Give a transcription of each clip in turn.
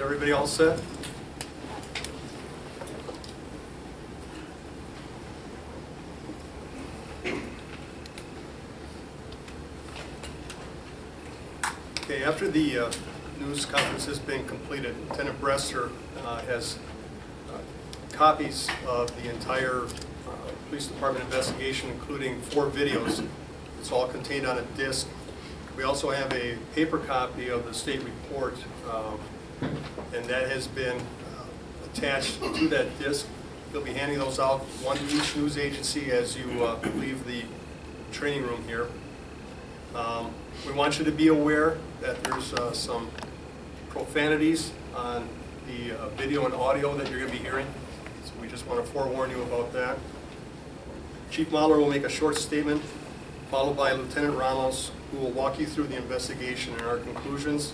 everybody all set? Okay, after the news conference has been completed, Lieutenant Bresser has copies of the entire police department investigation, including 4 videos. It's all contained on a disc. We also have a paper copy of the state report, and that has been attached to that disc. They'll be handing those out, one to each news agency as you leave the training room here. We want you to be aware that there's some profanities on the video and audio that you're going to be hearing, so we just want to forewarn you about that. Chief Mahler will make a short statement, followed by Lieutenant Ramos, who will walk you through the investigation and our conclusions.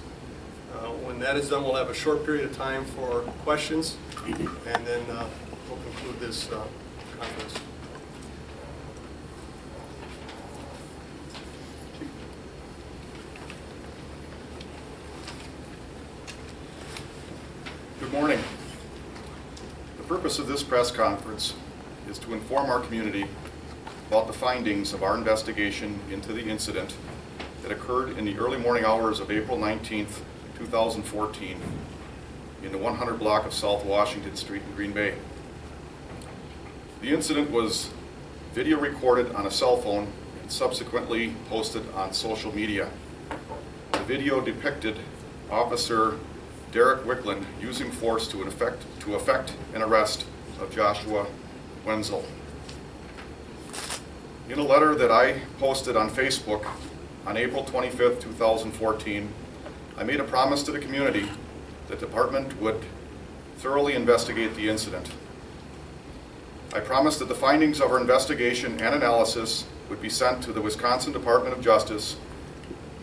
When that is done, we'll have a short period of time for questions, and then we'll conclude this conference. Good morning. The purpose of this press conference is to inform our community about the findings of our investigation into the incident that occurred in the early morning hours of April 19th, 2014 in the 100 block of South Washington Street in Green Bay. The incident was video recorded on a cell phone and subsequently posted on social media. The video depicted Officer Derek Wickland using force to effect an arrest of Joshua Wenzel. In a letter that I posted on Facebook on April 25th, 2014, I made a promise to the community that the department would thoroughly investigate the incident. I promised that the findings of our investigation and analysis would be sent to the Wisconsin Department of Justice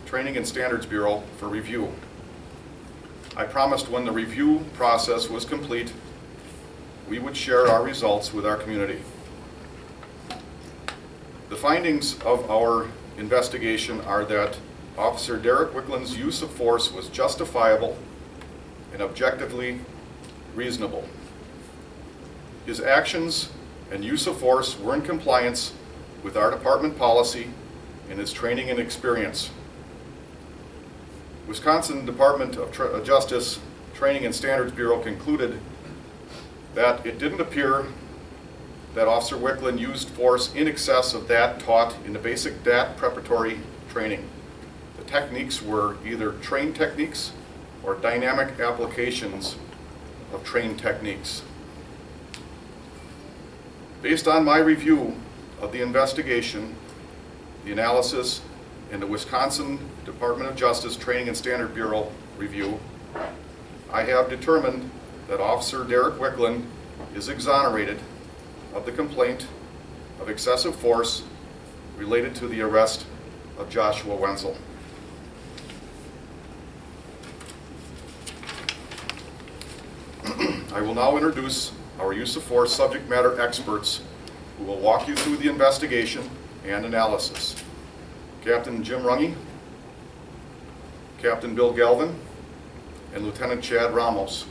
Training and Standards Bureau for review. I promised when the review process was complete, we would share our results with our community. The findings of our investigation are that Officer Derek Wickland's use of force was justifiable and objectively reasonable. His actions and use of force were in compliance with our department policy and his training and experience. Wisconsin Department of Justice Training and Standards Bureau concluded that it didn't appear that Officer Wickland used force in excess of that taught in the basic DAT preparatory training. The techniques were either trained techniques or dynamic applications of trained techniques. Based on my review of the investigation, the analysis, and the Wisconsin Department of Justice Training and Standards Bureau review, I have determined that Officer Derek Wickland is exonerated of the complaint of excessive force related to the arrest of Joshua Wenzel. I will now introduce our use of force subject matter experts who will walk you through the investigation and analysis. Captain Jim Runge, Captain Bill Galvin, and Lieutenant Chad Ramos.